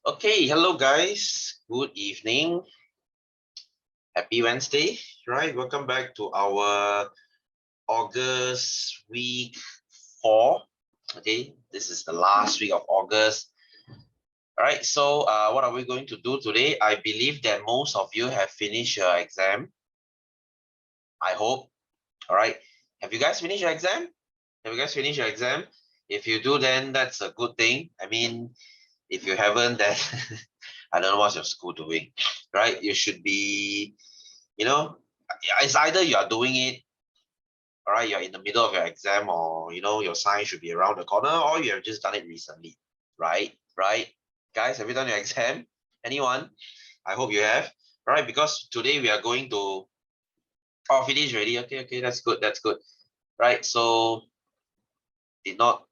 Okay, hello guys. Good evening. Happy Wednesday, right? Welcome back to our August week 4. Okay, this is the last week of August. All right, so what are we going to do today? I believe that most of you have finished your exam. I hope. All right. Have you guys finished your exam? Have you guys finished your exam? If you do, then that's a good thing. I mean, if you haven't, then I don't know what's your school doing, right? You should be, it's either you are doing it, all right, you're in the middle of your exam, or your sign should be around the corner, or you have just done it recently, right? Right? Guys, have you done your exam? Anyone? I hope you have, right? Because today we are going to finish already. Okay, that's good, that's good. Right? So did not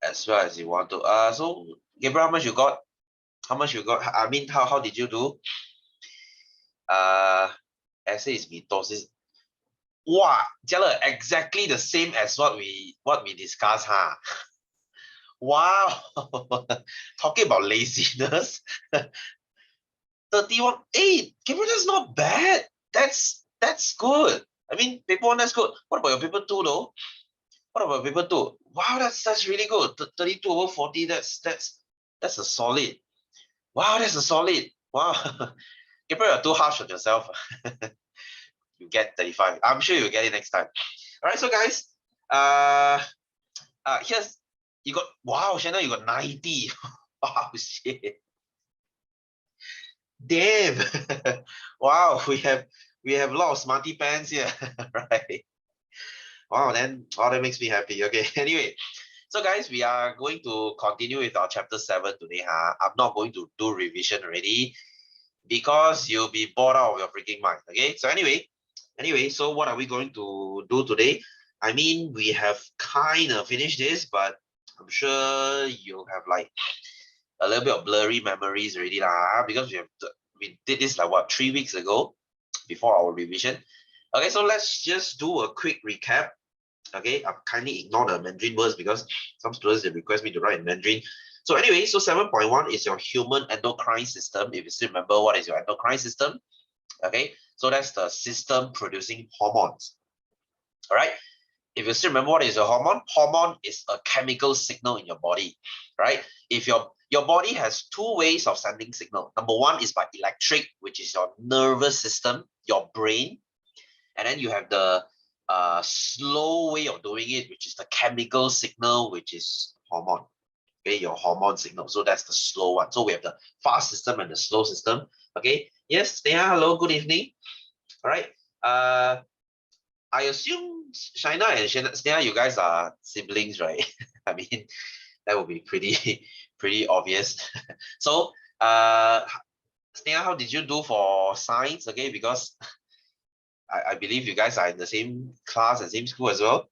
as well as you want to. So Gabriel, how much you got? How much you got? I mean, how did you do? Essay is mitosis. Wow, Jella, exactly the same as what we discussed, huh? Wow. Talking about laziness. 31. Hey, Gabriel, that's not bad. That's good. I mean, paper one, that's good. What about your paper two though? What about paper two? Wow, that's really good. 32 over 40, that's a solid. Wow, that's a solid. Wow. Gabriel, you're too harsh on yourself. You get 35. I'm sure you'll get it next time. All right, so guys, here's you got, wow, Shannon, you got 90. Wow, shit. Damn. Wow, we have a lot of smarty pants here, right? Wow, that makes me happy. Okay, anyway, so guys, we are going to continue with our chapter 7 today. I'm not going to do revision already because you'll be bored out of your freaking mind. Okay, so anyway, so what are we going to do today? I mean, we have kind of finished this, but I'm sure you have like a little bit of blurry memories already because we did this like what, 3 weeks ago before our revision. Okay, so let's just do a quick recap. Okay, I've kindly ignored the Mandarin words because some students they request me to write in Mandarin. So anyway, so 7.1 is your human endocrine system. If you still remember what is your endocrine system, okay, so that's the system producing hormones. All right, if you still remember what is a hormone, hormone is a chemical signal in your body, right? If your body has two ways of sending signal. Number one is by electric, which is your nervous system, your brain, and then you have the slow way of doing it, which is the chemical signal, which is hormone. Okay, your hormone signal. So that's the slow one. So we have the fast system and the slow system. Okay. Yes, Sneha, hello, good evening. All right. I assume Shaina and Sneha, you guys are siblings, right? I mean, that would be pretty obvious. So, Sneha, how did you do for science? Okay, because I believe you guys are in the same class and same school as well.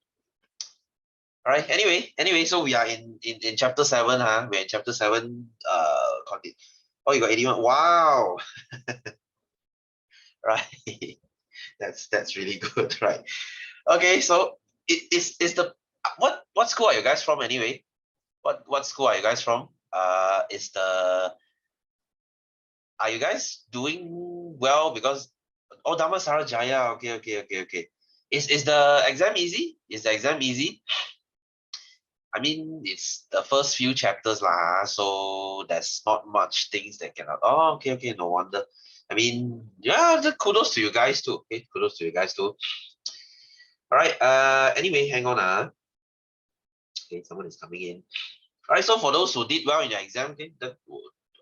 All right. Anyway, so we are in chapter 7, huh? We're in chapter 7. Continue. Oh, you got 81. Wow. Right. That's really good, right? Okay, so is the what school are you guys from anyway? What school are you guys from? Is the Are you guys doing well? Because Dhammasara Jaya. Okay. Is the exam easy? Is the exam easy? I mean, it's the first few chapters lah, so there's not much things that cannot. Oh, okay, no wonder. I mean, yeah, kudos to you guys too. Okay, kudos to you guys too. All right. Anyway, hang on. Okay, someone is coming in. All right. So for those who did well in your exam, okay,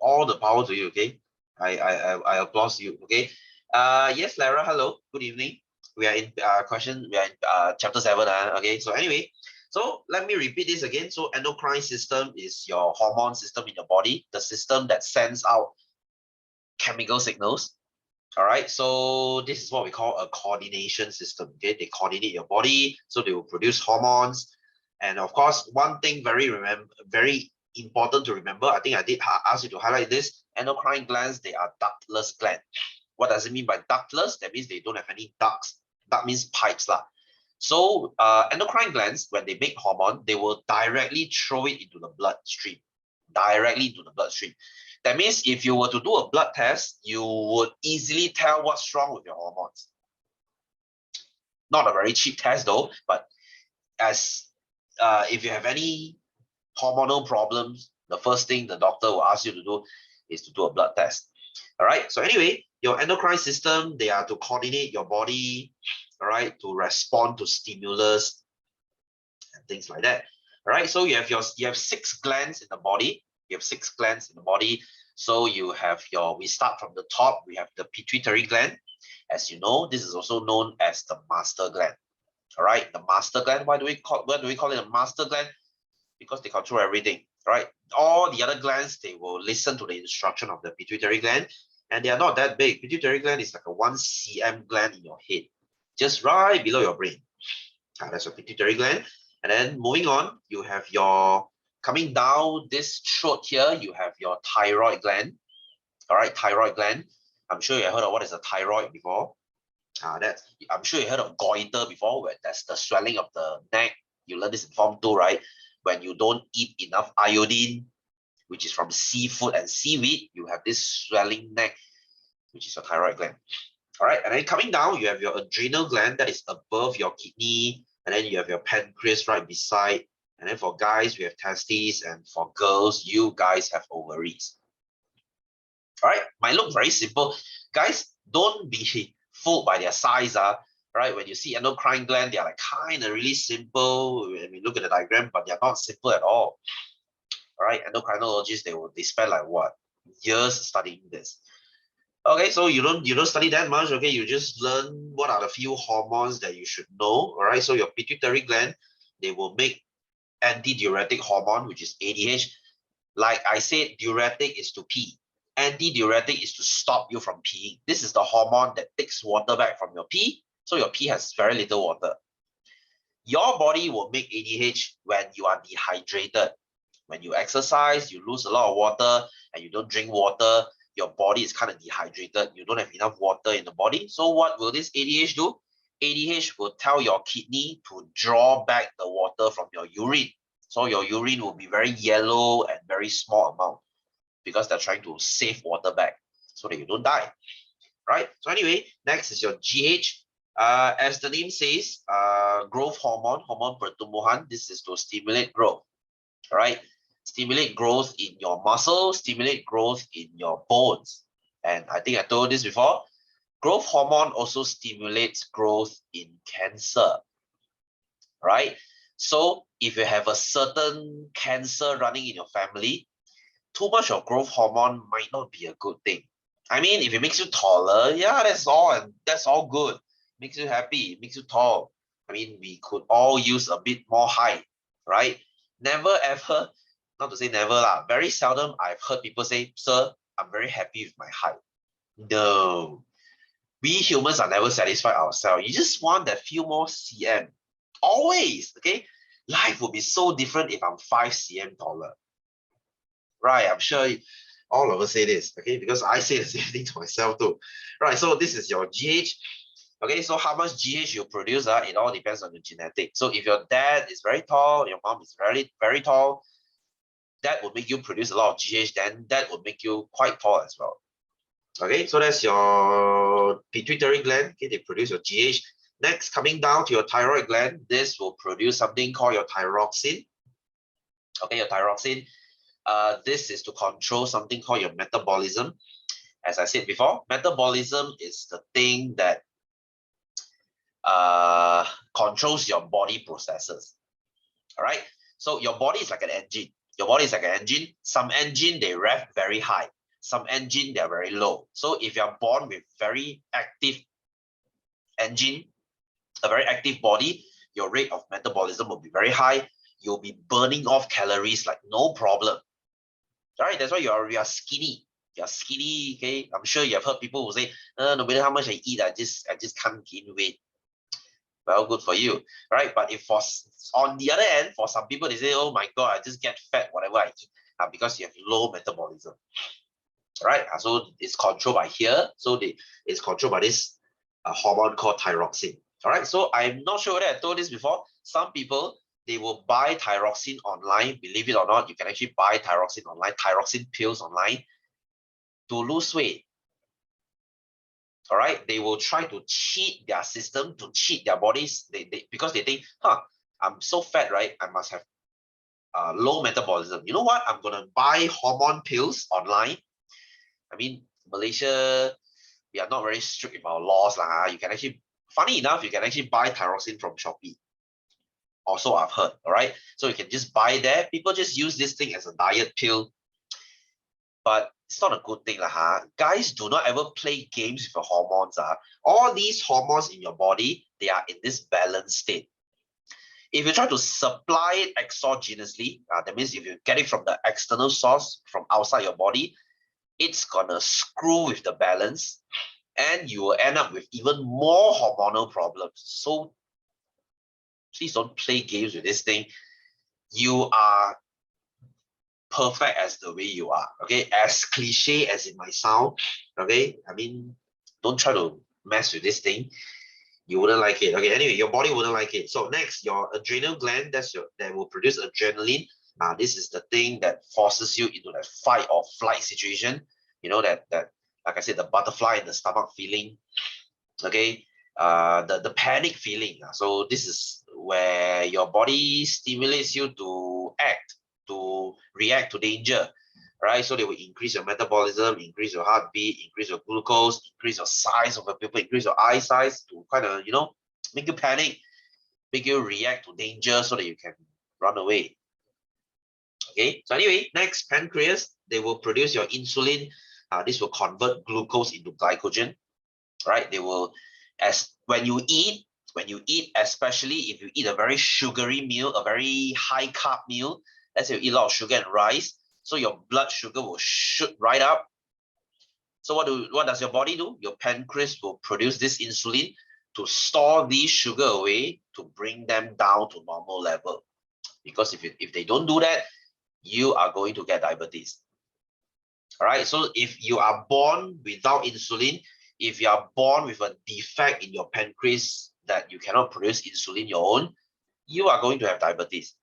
all the power to you. Okay, I applaud you. Okay. Yes, Lara. Hello. Good evening. We are in question. We are in chapter 7. Okay. So anyway, so let me repeat this again. So endocrine system is your hormone system in your body, the system that sends out chemical signals. All right, so this is what we call a coordination system. Okay, they coordinate your body, so they will produce hormones. And of course, one thing very important to remember, I think I did ask you to highlight this: endocrine glands, they are ductless glands. What does it mean by ductless? That means they don't have any ducts. Duct means pipes lah. So endocrine glands, when they make hormone, they will directly throw it into the bloodstream. directly into the bloodstream. That means if you were to do a blood test, you would easily tell what's wrong with your hormones. Not a very cheap test though, but as if you have any hormonal problems, the first thing the doctor will ask you to do is to do a blood test. All right. So anyway, your endocrine system, they are to coordinate your body, all right, to respond to stimulus and things like that. All right. So you have 6 glands in the body. You have 6 glands in the body. So you have we start from the top. We have the pituitary gland. As you know, this is also known as the master gland. All right, the master gland. Why do we call it a master gland? Because they control everything. Right? All the other glands, they will listen to the instruction of the pituitary gland, and they are not that big. Pituitary gland is like a 1 cm gland in your head, just right below your brain. That's your pituitary gland. And then moving on, you have your coming down this throat here. You have your thyroid gland. All right, thyroid gland. I'm sure you heard of what is a thyroid before. I'm sure you heard of goiter before, where that's the swelling of the neck. You learned this in Form 2, right? When you don't eat enough iodine, which is from seafood and seaweed, you have this swelling neck, which is your thyroid gland. All right, and then coming down, you have your adrenal gland that is above your kidney, and then you have your pancreas right beside. And then for guys, we have testes, and for girls, you guys have ovaries. All right, might look very simple. Guys, don't be fooled by their size. Right, when you see endocrine gland, they are like kind of really simple when we look at the diagram, but they're not simple at all. All right, endocrinologists, they spend like what, years studying this. Okay, so you don't study that much. Okay, you just learn what are the few hormones that you should know. All right, so your pituitary gland, they will make antidiuretic hormone, which is ADH. Like I said, diuretic is to pee. Antidiuretic is to stop you from peeing. This is the hormone that takes water back from your pee, so your pee has very little water. Your body will make ADH when you are dehydrated. When you exercise, you lose a lot of water and you don't drink water, your body is kind of dehydrated. You don't have enough water in the body. So what will this ADH do? ADH will tell your kidney to draw back the water from your urine. So your urine will be very yellow and very small amount because they're trying to save water back so that you don't die. Right? So anyway, next is your GH. As the name says, growth hormone pertumbuhan. This is to stimulate growth. All right? Stimulate growth in your muscles, stimulate growth in your bones. And I think I told this before. Growth hormone also stimulates growth in cancer. Right? So if you have a certain cancer running in your family, too much of growth hormone might not be a good thing. I mean, if it makes you taller, yeah, that's all good. Makes you happy, makes you tall. I mean, we could all use a bit more height, right? Never ever, not to say never lah, very seldom I've heard people say, sir, I'm very happy with my height. No. We humans are never satisfied ourselves. You just want that few more cm. Always, okay? Life would be so different if I'm 5 cm taller. Right, I'm sure all of us say this, okay? Because I say the same thing to myself too. Right, so this is your GH. Okay, so how much GH you produce, it all depends on your genetics. So if your dad is very tall, your mom is very, very tall, that would make you produce a lot of GH, then that would make you quite tall as well. Okay, so that's your pituitary gland. Okay, they produce your GH. Next, coming down to your thyroid gland, this will produce something called your thyroxine. Okay, your thyroxine. This is to control something called your metabolism. As I said before, metabolism is the thing that controls your body processes. All right. So your body is like an engine. Your body is like an engine. Some engine, they rev very high. Some engine, they're very low. So if you're born with very active engine, a very active body, your rate of metabolism will be very high. You'll be burning off calories like no problem. All right. That's why you're skinny. You're skinny. Okay. I'm sure you have heard people who say, no matter how much I eat, I just can't gain weight. Well, good for you, right? But if on the other end, for some people, they say, oh my God, I just get fat whatever I eat because you have low metabolism, right? So it's controlled by here. So it's controlled by this hormone called thyroxine, all right? So I'm not sure whether I told this before. Some people, they will buy thyroxine online. Believe it or not, you can actually buy thyroxine online, thyroxine pills online to lose weight. All right, they will try to cheat their system, to cheat their bodies. Because they think, I'm so fat, right? I must have low metabolism. You know what? I'm gonna buy hormone pills online. I mean, Malaysia, we are not very strict with our laws lah. You can actually, funny enough, you can actually buy thyroxine from Shopee. Also, I've heard. All right, so you can just buy there. People just use this thing as a diet pill, but it's not a good thing lah. Guys, do not ever play games with your hormones. All these hormones in your body, they are in this balanced state. If you try to supply it exogenously, that means if you get it from the external source, from outside your body, it's gonna screw with the balance and you will end up with even more hormonal problems. So please don't play games with this thing. You are perfect as the way you are, okay? As cliche as it might sound, okay? I mean, don't try to mess with this thing. You wouldn't like it. Okay, anyway, your body wouldn't like it. So next, your adrenal gland, that will produce adrenaline. This is the thing that forces you into that fight or flight situation. You know, that like I said, the butterfly in the stomach feeling. Okay, the panic feeling. So this is where your body stimulates you to act, to react to danger, right? So they will increase your metabolism, increase your heartbeat, increase your glucose, increase your size of the pupil, increase your eye size to kind of, make you panic, make you react to danger so that you can run away. Okay, so anyway, next, pancreas, they will produce your insulin. This will convert glucose into glycogen, right? They will, when you eat, especially if you eat a very sugary meal, a very high carb meal, let's say you eat a lot of sugar and rice, so your blood sugar will shoot right up. So what does your body do? Your pancreas will produce this insulin to store these sugar away to bring them down to normal level. Because if they don't do that, you are going to get diabetes. All right. So if you are born without insulin, if you are born with a defect in your pancreas that you cannot produce insulin your own, you are going to have diabetes.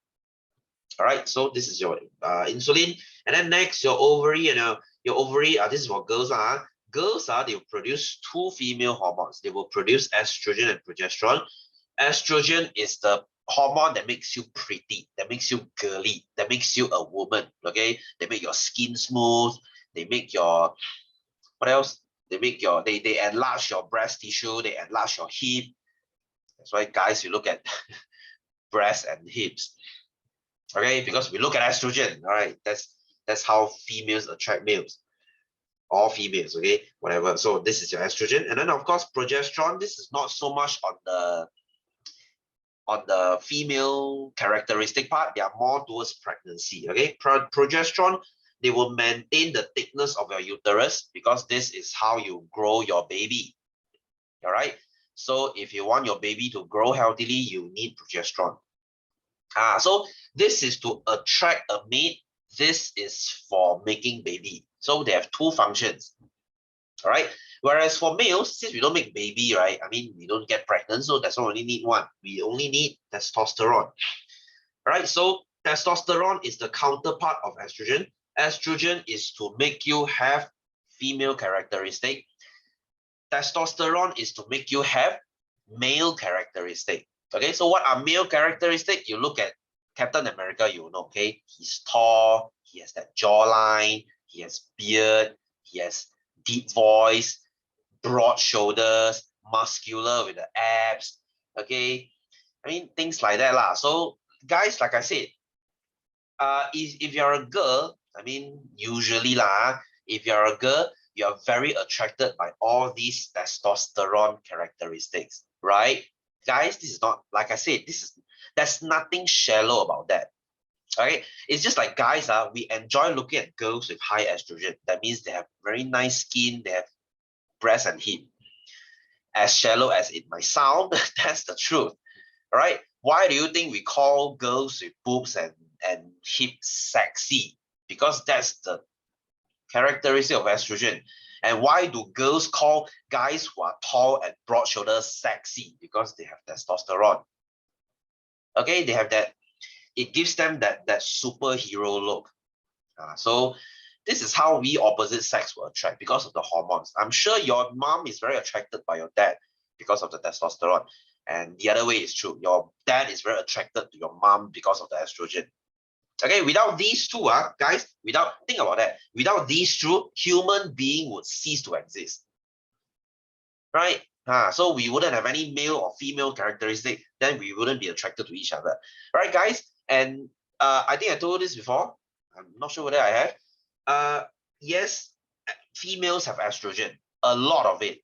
All right, so this is your insulin. And then next, your ovary, this is for girls. Girls, they will produce two female hormones. They will produce estrogen and progesterone. Estrogen is the hormone that makes you pretty, that makes you girly, that makes you a woman, okay? They make your skin smooth. They make your, what else? They enlarge your breast tissue. They enlarge your hip. That's why, guys, you look at breasts and hips. Okay, because we look at estrogen, all right, that's how females attract males, all females, okay, whatever. So this is your estrogen, and then of course progesterone. This is not so much on the female characteristic part. They are more towards pregnancy. Okay, progesterone, they will maintain the thickness of your uterus because this is how you grow your baby. All right, so if you want your baby to grow healthily, you need progesterone. So this is to attract a mate. This is for making baby. So they have two functions. All right. Whereas for males, since we don't make baby, right? I mean, we don't get pregnant, so that's why we only need one. We only need testosterone. All right. So testosterone is the counterpart of estrogen. Estrogen is to make you have female characteristic. Testosterone is to make you have male characteristic. Okay, so what are male characteristics? You look at Captain America, you know, okay? He's tall, he has that jawline, he has beard, he has deep voice, broad shoulders, muscular with the abs, okay? I mean, things like that lah. So guys, like I said, if you're a girl, I mean, usually lah, if you're a girl, you are very attracted by all these testosterone characteristics, right? Guys, this is not, like I said, there's nothing shallow about that. Okay, it's just like guys, we enjoy looking at girls with high estrogen. That means they have very nice skin, they have breast and hip. As shallow as it might sound, that's the truth. All right, why do you think we call girls with boobs and hip sexy? Because that's the characteristic of estrogen. And why do girls call guys who are tall and broad shoulders sexy? Because they have testosterone. Okay, they have that it gives them that superhero look. So this is how we opposite sex will attract because of the hormones. I'm sure your mom is very attracted by your dad because of the testosterone. And the other way is true. Your dad is very attracted to your mom because of the estrogen. Okay, without these two, guys, think about that. Without these two, human being would cease to exist. Right? So we wouldn't have any male or female characteristic, then we wouldn't be attracted to each other. Right, guys? And I think I told this before. I'm not sure whether I have. Yes, females have estrogen, a lot of it.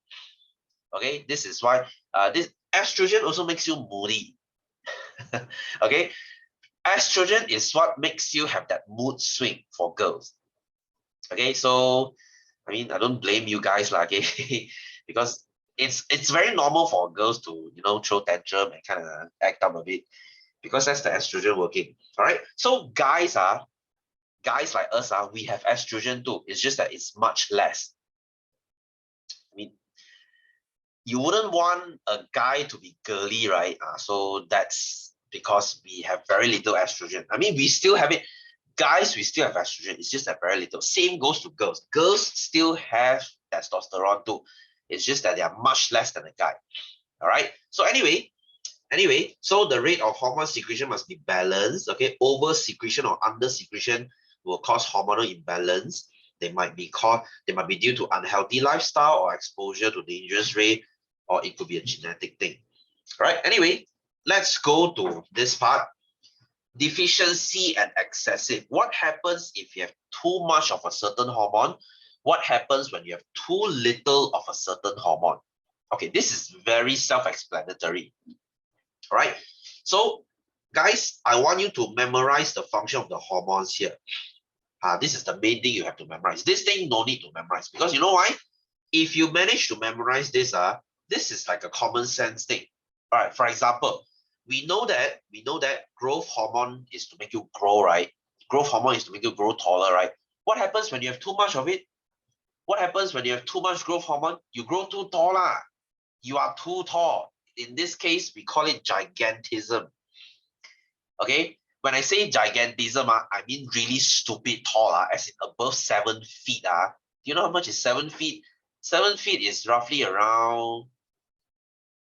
Okay, this is why this estrogen also makes you moody. Okay, estrogen is what makes you have that mood swing for girls. Okay, so I mean, I don't blame you guys, okay, because it's very normal for girls to throw tantrum and kind of act up a bit because that's the estrogen working. All right, so guys like us we have estrogen too. It's just that it's much less. I mean, you wouldn't want a guy to be girly, right? So that's because we have very little estrogen. I mean, we still have it. Guys, we still have estrogen. It's just that very little. Same goes to girls. Girls still have testosterone too. It's just that they are much less than a guy. All right. So anyway, so the rate of hormone secretion must be balanced. Okay, over secretion or under secretion will cause hormonal imbalance. They might be due to unhealthy lifestyle or exposure to dangerous rays, or it could be a genetic thing. All right. Anyway, let's go to this part. Deficiency and excessive. What happens if you have too much of a certain hormone? What happens when you have too little of a certain hormone? Okay, this is very self-explanatory. All right. So, guys, I want you to memorize the function of the hormones here. This is the main thing you have to memorize. This thing no need to memorize because you know why? If you manage to memorize this, this is like a common sense thing. All right. For example, we know that growth hormone is to make you grow, right? Growth hormone is to make you grow taller, right? What happens when you have too much of it? What happens when you have too much growth hormone? You grow too tall. You are too tall. In this case, we call it gigantism. Okay? When I say gigantism, I mean really stupid tall, as in above 7 feet. Do you know how much is 7 feet? 7 feet is roughly around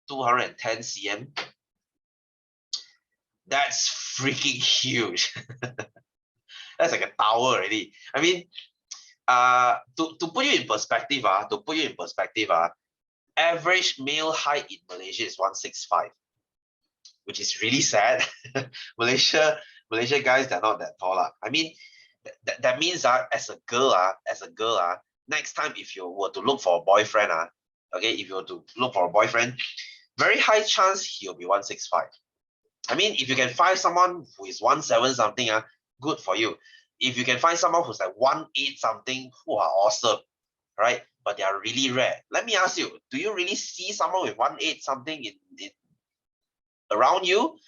210 cm. That's freaking huge. That's like a tower already. I mean, to put you in perspective, average male height in Malaysia is 165, which is really sad. Malaysia guys, they're not that tall. I mean, that means as a girl, next time if you were to look for a boyfriend, okay, if you were to look for a boyfriend, very high chance he'll be 165. I mean, if you can find someone who is 1.7 something, good for you. If you can find someone who's like 1.8 something, who are awesome, right? But they are really rare. Let me ask you, do you really see someone with 1.8 something in around you?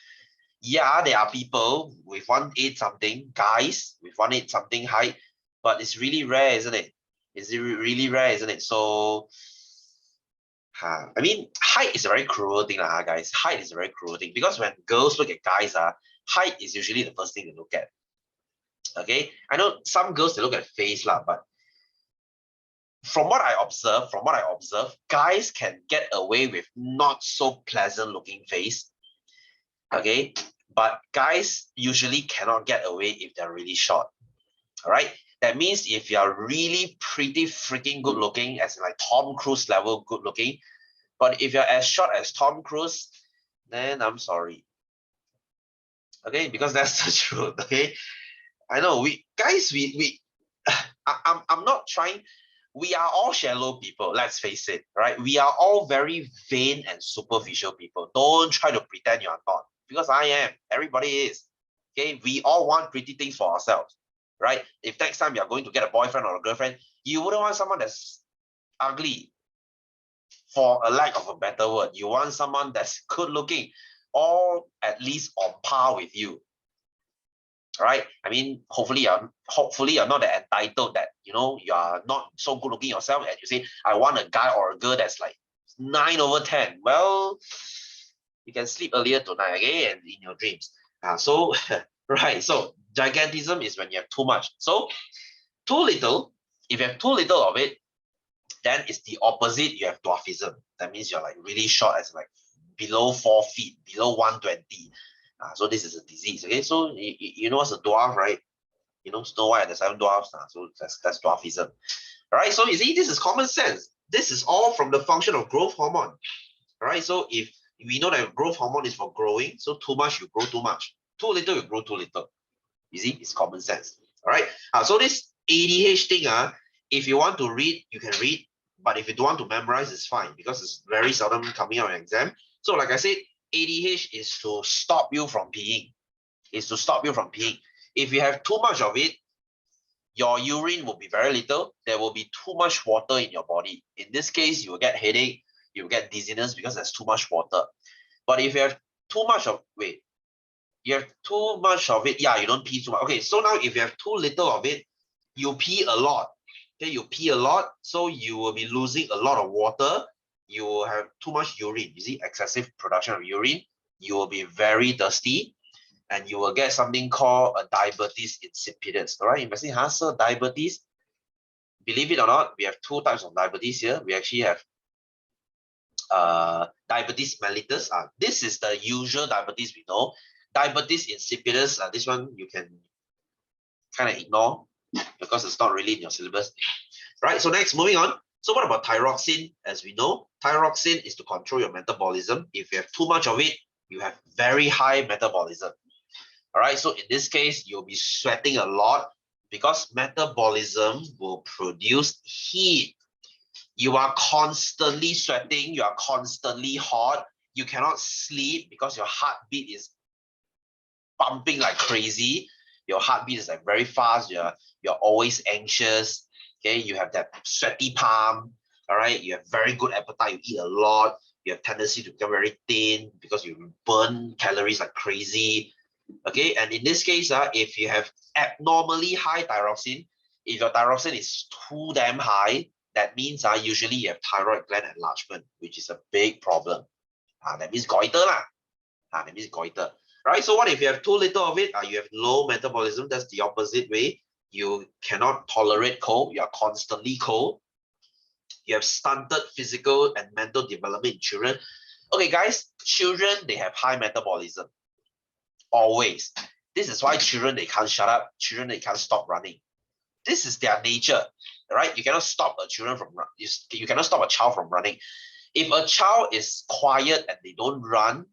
Yeah, there are people with 1.8 something, guys with 1.8 something height, but it's really rare, isn't it? It's really rare, isn't it? So, I mean, height is a very cruel thing, guys. Height is a very cruel thing because when girls look at guys, height is usually the first thing they look at. Okay, I know some girls they look at face, but from what I observe, guys can get away with not so pleasant looking face. Okay, but guys usually cannot get away if they're really short. All right, that means if you are really pretty freaking good looking, as in like Tom Cruise level good looking, but if you're as short as Tom Cruise, then I'm sorry. Okay, because that's the truth. Okay, I know I'm not trying. We are all shallow people, let's face it, right? We are all very vain and superficial people. Don't try to pretend you're not, because I am. Everybody is. Okay, we all want pretty things for ourselves, right? If next time you're going to get a boyfriend or a girlfriend, you wouldn't want someone that's ugly, for a lack of a better word. You want someone that's good looking, or at least on par with you. Right? I mean, hopefully you're not that entitled that you are not so good looking yourself and you say, I want a guy or a girl that's like 9/10. Well, you can sleep earlier tonight, okay, and in your dreams. So right? So gigantism is when you have too much. So too little, if you have too little of it, then it's the opposite. You have dwarfism. That means you're like really short, as like below 4 feet, below 120. So this is a disease. Okay, so you know what's a dwarf, right? You know Snow White and the Seven Dwarfs. So that's dwarfism. All right. So you see, this is common sense. This is all from the function of growth hormone. All right. So if we know that growth hormone is for growing, so too much you grow too much, too little you grow too little. You see, it's common sense. All right. So this ADH thing, if you want to read, you can read. But if you don't want to memorize, it's fine because it's very seldom coming out in exam. So like I said, ADH is to stop you from peeing. Is to stop you from peeing. If you have too much of it, your urine will be very little. There will be too much water in your body. In this case, you will get headache, you will get dizziness because there's too much water. But if you have too much of, you have too much of it, yeah, you don't pee too much. Okay, so now if you have too little of it, you pee a lot. Okay, you pee a lot, so you will be losing a lot of water. You will have too much urine. You see, excessive production of urine. You will be very thirsty, and you will get something called a diabetes insipidus. All right, you may say, sir, diabetes. Believe it or not, we have two types of diabetes here. We actually have diabetes mellitus. This is the usual diabetes we know. Diabetes insipidus, this one you can kind of ignore because it's not really in your syllabus. Right, so next, moving on. So what about thyroxine? As we know, thyroxine is to control your metabolism. If you have too much of it, you have very high metabolism. All right, so in this case, you'll be sweating a lot because metabolism will produce heat. You are constantly sweating, you are constantly hot, you cannot sleep because your heartbeat is pumping like crazy. Your heartbeat is like very fast, you're always anxious. Okay, you have that sweaty palm. All right, you have very good appetite, you eat a lot, you have tendency to become very thin because you burn calories like crazy. Okay, and in this case, if you have abnormally high thyroxine, if your thyroxine is too damn high, that means usually you have thyroid gland enlargement, which is a big problem. That means goiter lah. That means goiter. Right? So what if you have too little of it? You have low metabolism. That's the opposite way. You cannot tolerate cold. You are constantly cold. You have stunted physical and mental development in children. Okay, guys, children, they have high metabolism. Always. This is why children, they can't shut up. Children, they can't stop running. This is their nature, right? You cannot stop a children from you cannot stop a child from running. If a child is quiet and they don't run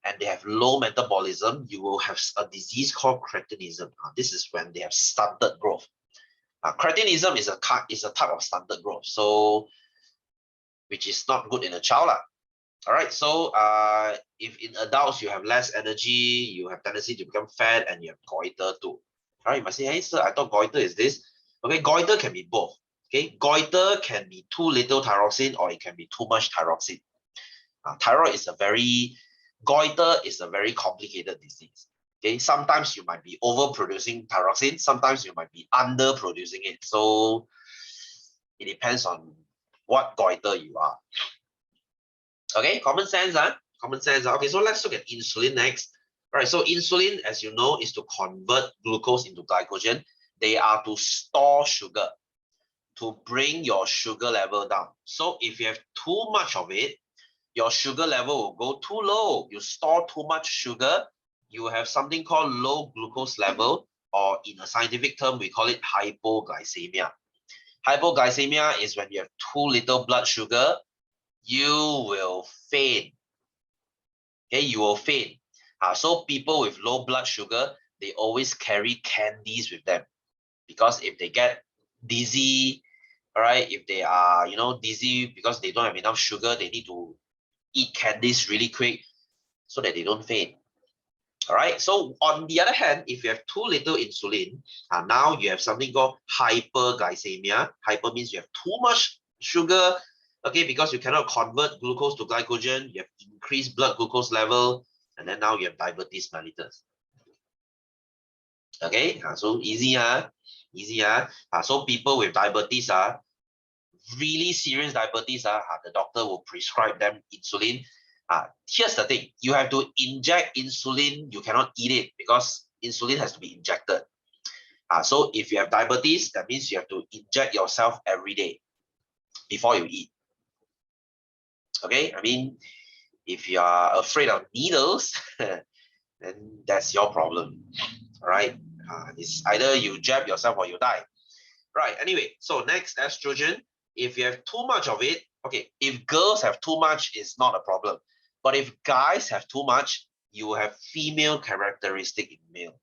and they have low metabolism, you will have a disease called cretinism. This is when they have stunted growth. Cretinism is a type of stunted growth, so which is not good in a child. All right, so if in adults you have less energy, you have tendency to become fat, and you have goiter too. All right, you must say, hey sir, I thought goiter is this. Okay, goiter can be both. Okay, goiter can be too little thyroxine or it can be too much thyroxine. Goiter is a very complicated disease. Okay, sometimes you might be overproducing thyroxine, sometimes you might be underproducing it. So it depends on what goiter you are. Okay, common sense, common sense. Okay, so let's look at insulin next. All right, so insulin, as you know, is to convert glucose into glycogen. They are to store sugar, to bring your sugar level down. So if you have too much of it, your sugar level will go too low. You store too much sugar, you have something called low glucose level, or in a scientific term, we call it hypoglycemia. Hypoglycemia is when you have too little blood sugar, you will faint. Okay, you will faint. So people with low blood sugar, they always carry candies with them, because if they get dizzy, all right, if they are, dizzy because they don't have enough sugar, they need to eat candies really quick so that they don't faint. All right, so on the other hand, if you have too little insulin, now you have something called hyperglycemia. Hyper means you have too much sugar, okay, because you cannot convert glucose to glycogen, you have increased blood glucose level, and then now you have diabetes mellitus. Okay, so easy, so people with diabetes, really serious diabetes, the doctor will prescribe them insulin. Here's the thing, you have to inject insulin, you cannot eat it because insulin has to be injected. So if you have diabetes, that means you have to inject yourself every day before you eat. Okay, I mean, if you are afraid of needles, then that's your problem. All right, it's either you jab yourself or you die. Right, anyway, so next, estrogen. If you have too much of it, okay, if girls have too much, it's not a problem. But if guys have too much, you have female characteristic in male.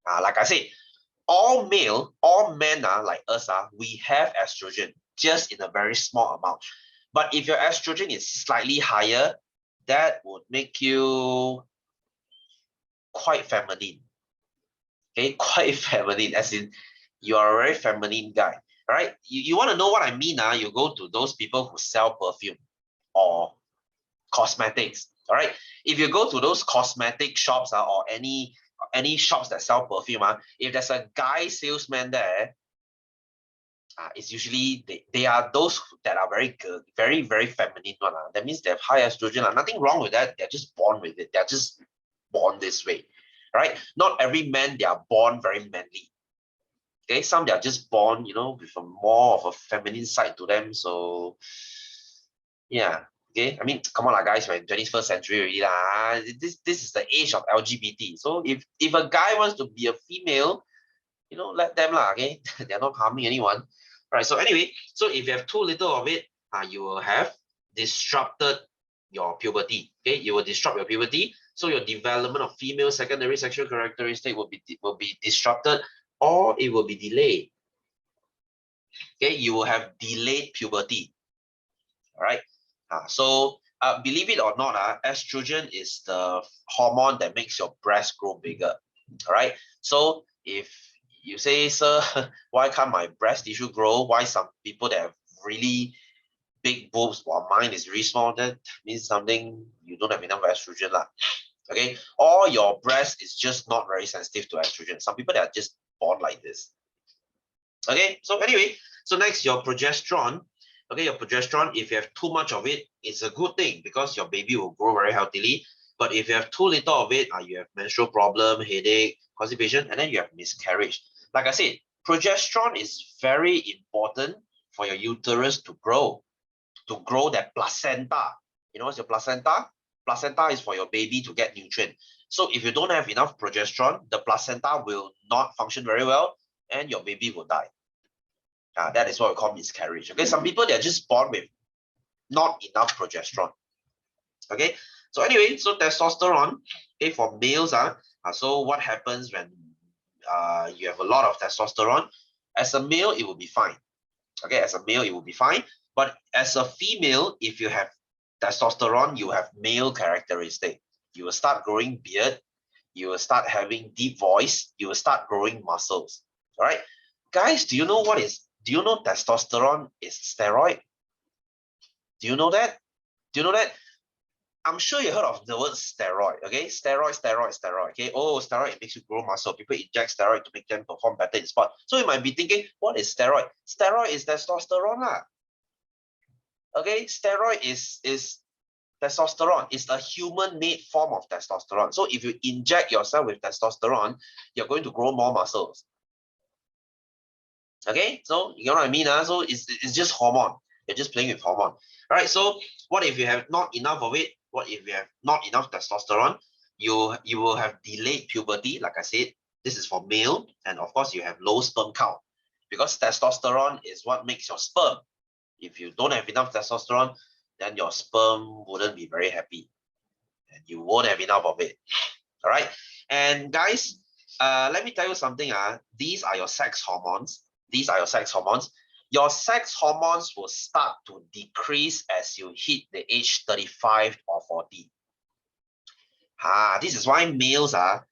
Like I said, all men like us, we have estrogen, just in a very small amount. But if your estrogen is slightly higher, that would make you quite feminine. Okay, quite feminine, as in you are a very feminine guy. Right? You want to know what I mean? You go to those people who sell perfume or cosmetics. All right. If you go to those cosmetic shops or any shops that sell perfume, if there's a guy salesman there, it's usually they are those that are very good, very, very feminine one. That means they have high estrogen. Nothing wrong with that. They're just born with it. They're just born this way. Right? Not every man, they are born very manly. Okay, some they are just born, with a more of a feminine side to them. So, yeah. Okay, I mean, come on, guys, we're in 21st century already. This is the age of LGBT. So if a guy wants to be a female, let them okay. They're not harming anyone. Right. So anyway, so if you have too little of it, you will have disrupted your puberty. Okay, you will disrupt your puberty. So your development of female secondary sexual characteristic will be disrupted, or it will be delayed. Okay, you will have delayed puberty. All right. So believe it or not, estrogen is the hormone that makes your breast grow bigger. All right. So if you say, sir, why can't my breast tissue grow? Why some people that have really big boobs while mine is really small? That means something, you don't have enough estrogen. Okay. Or your breast is just not very sensitive to estrogen. Some people that are just born like this. Okay. So anyway, so next, your progesterone. Okay, your progesterone, if you have too much of it, it's a good thing because your baby will grow very healthily. But if you have too little of it, you have menstrual problem, headache, constipation, and then you have miscarriage. Like I said, progesterone is very important for your uterus to grow that placenta. You know what's your placenta? Placenta is for your baby to get nutrient. So if you don't have enough progesterone, the placenta will not function very well and your baby will die. That is what we call miscarriage. Okay, some people, they're just born with not enough progesterone. Okay, so anyway, so testosterone, okay, for males, so what happens when you have a lot of testosterone? As a male, it will be fine. Okay, as a male, it will be fine. But as a female, if you have testosterone, you have male characteristic. You will start growing beard. You will start having deep voice. You will start growing muscles. All right, guys, do you know testosterone is steroid? Do you know that? I'm sure you heard of the word steroid, okay? Steroid. Okay. Oh, steroid makes you grow muscle. People inject steroid to make them perform better in sport. So you might be thinking, what is steroid? Steroid is testosterone. Okay, steroid is testosterone. It's a human-made form of testosterone. So if you inject yourself with testosterone, you're going to grow more muscles. Okay, so you know what I mean? So it's just hormone. You're just playing with hormone. All right, so what if you have not enough of it? What if you have not enough testosterone? You will have delayed puberty, like I said. This is for male, and of course you have low sperm count because testosterone is what makes your sperm. If you don't have enough testosterone, then your sperm wouldn't be very happy, and you won't have enough of it. All right, and guys, let me tell you something. These are your sex hormones. These are your sex hormones. Your sex hormones will start to decrease as you hit the age 35 or 40. This is why males are,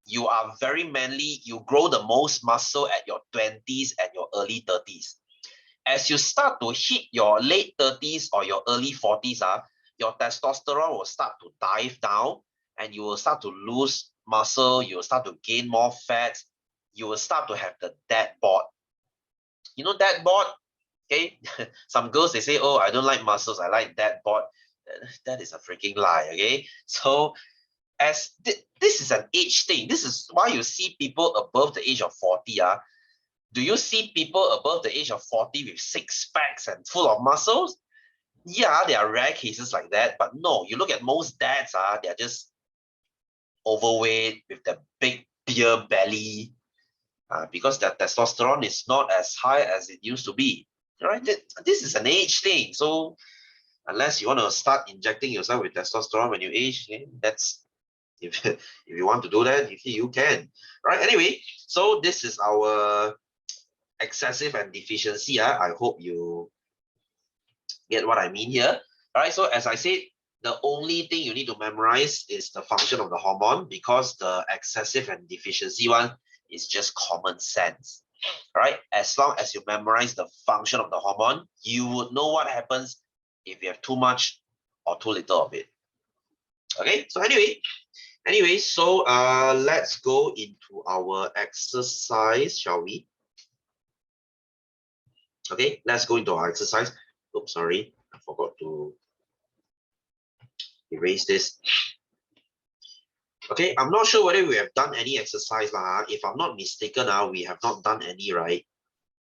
you are very manly. You grow the most muscle at your 20s and your early 30s. As you start to hit your late 30s or your early 40s, your testosterone will start to dive down and you will start to lose muscle. You will start to gain more fat. You will start to have the dad bod. You know dad bod? Okay, some girls, they say, oh, I don't like muscles, I like dad bod. That is a freaking lie. Okay, so as this is an age thing. This is why you see people above the age of 40. Do you see people above the age of 40 with six packs and full of muscles? Yeah, there are rare cases like that, but no, you look at most dads, they're just overweight with the big beer belly, because their testosterone is not as high as it used to be. Right? This is an age thing. So unless you want to start injecting yourself with testosterone when you age, that's if you want to do that, you can. Right? Anyway, so this is our excessive and deficiency. I hope you get what I mean here. All right, so as I said, the only thing you need to memorize is the function of the hormone, because the excessive and deficiency one is just common sense. All right, as long as you memorize the function of the hormone, you would know what happens if you have too much or too little of it. Okay, so anyway, so let's go into our exercise, shall we? Okay, let's go into our exercise. Oops, sorry, I forgot to erase this. Okay, I'm not sure whether we have done any exercise. If I'm not mistaken, we have not done any, right?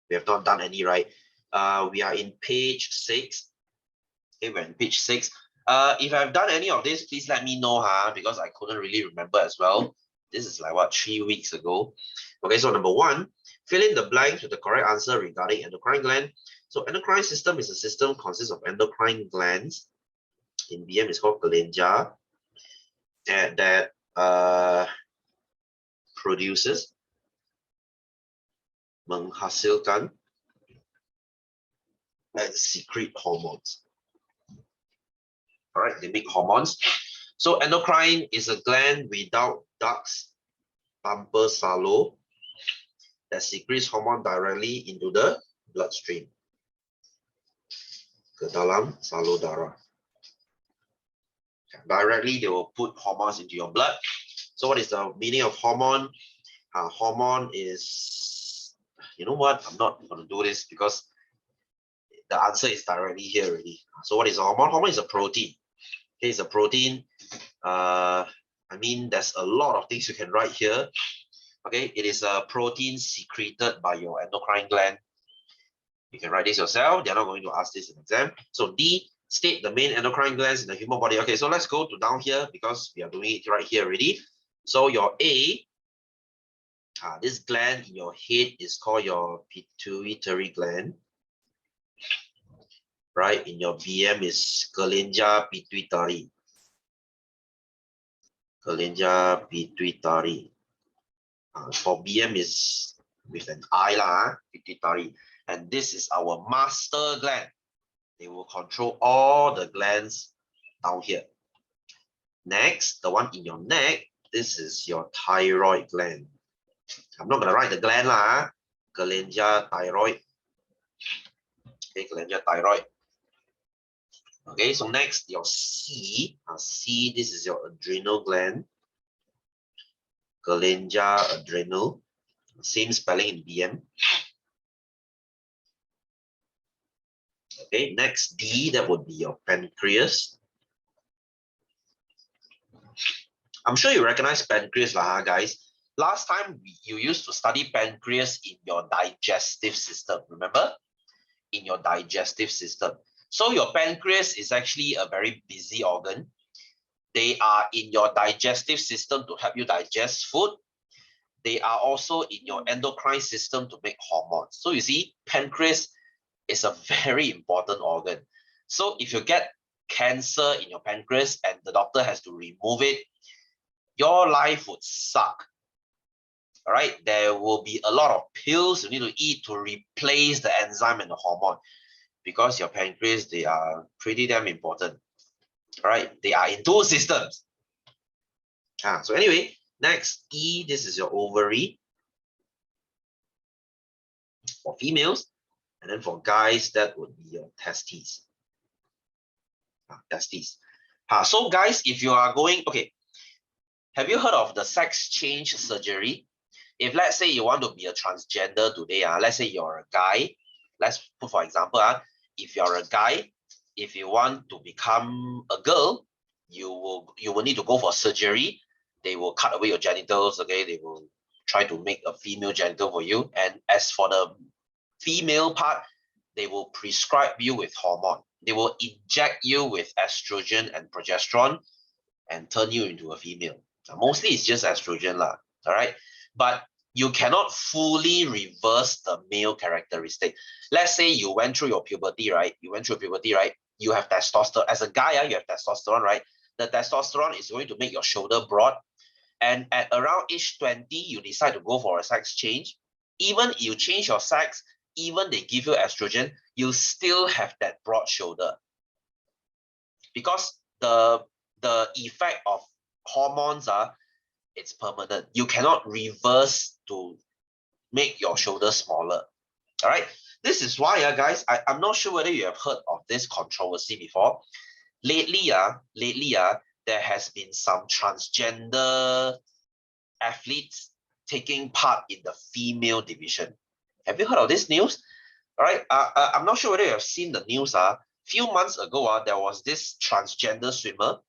We have not done any, right? We are in page 6. Okay, we're in page 6. If I've done any of this, please let me know, because I couldn't really remember as well. This is like what, 3 weeks ago. Okay, so number 1, fill in the blanks with the correct answer regarding endocrine gland. So endocrine system is a system consists of endocrine glands. In BM, it's called cholangia, that produces, menghasilkan, and secrete hormones. All right, they make hormones. So endocrine is a gland without ducts, tanpa salur, that secretes hormone directly into the bloodstream, ke dalam salur darah. Directly, they will put hormones into your blood. So what is the meaning of hormone? Hormone is, you know what? I'm not going to do this because the answer is directly here already. So what is a hormone? Hormone is a protein. Okay, it's a protein. I mean, there's a lot of things you can write here. Okay, it is a protein secreted by your endocrine gland. You can write this yourself. They're not going to ask this in exam. So D, state the main endocrine glands in the human body. Okay, so let's go to down here because we are doing it right here already. So your A, this gland in your head is called your pituitary gland. Right, in your BM is cholangia pituitary. Cholangia pituitary. For BM is with an I, pituitary. And this is our master gland. They will control all the glands down here. Next, the one in your neck, this is your thyroid gland. I'm not going to write the gland, cholangia thyroid. Okay, cholangia thyroid. Okay, so next, your C. C, this is your adrenal gland. Cholangia adrenal. Same spelling in BM. Okay, next D, that would be your pancreas. I'm sure you recognize pancreas, guys. Last time you used to study pancreas in your digestive system, remember? In your digestive system. So your pancreas is actually a very busy organ. They are in your digestive system to help you digest food. They are also in your endocrine system to make hormones. So you see, pancreas is a very important organ. So if you get cancer in your pancreas and the doctor has to remove it, your life would suck. All right, there will be a lot of pills you need to eat to replace the enzyme and the hormone, because your pancreas, they are pretty damn important. All right, they are in 2 systems. So anyway, next E, this is your ovary for females, and then for guys, that would be your testes. Testes. So guys, if you are going, okay, have you heard of the sex change surgery? If let's say you want to be a transgender today, let's say you're a guy, let's put for example, if you're a guy, if you want to become a girl, you will need to go for surgery. They will cut away your genitals, okay? They will try to make a female genital for you. And as for the female part, they will prescribe you with hormone. They will inject you with estrogen and progesterone and turn you into a female. Mostly it's just estrogen lah, all right? But you cannot fully reverse the male characteristic. Let's say you went through your puberty, right? You have testosterone. As a guy, you have testosterone, right? The testosterone is going to make your shoulder broad. And at around age 20, you decide to go for a sex change. Even you change your sex, even they give you estrogen, you still have that broad shoulder. Because the effect of hormones it's permanent. You cannot reverse to make your shoulder smaller. All right. This is why, guys, I'm not sure whether you have heard of this controversy before. Lately, there has been some transgender athletes taking part in the female division. Have you heard of this news? All right. I'm not sure whether you have seen the news. Few months ago, there was this transgender swimmer.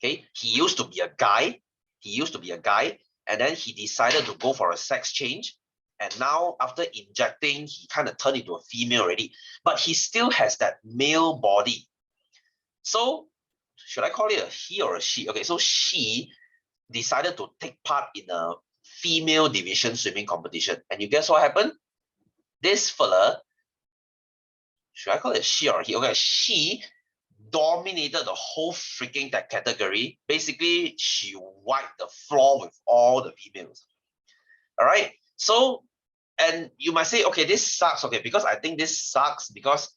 Okay, he used to be a guy. And then he decided to go for a sex change. And now, after injecting, he kind of turned into a female already. But he still has that male body. So, should I call it a he or a she? Okay, so she decided to take part in a female division swimming competition. And you guess what happened? This fella, should I call it she or he? Okay, she dominated the whole freaking that category. Basically, she wiped the floor with all the females. All right. So, and you might say, okay, this sucks. Okay, because I think this sucks because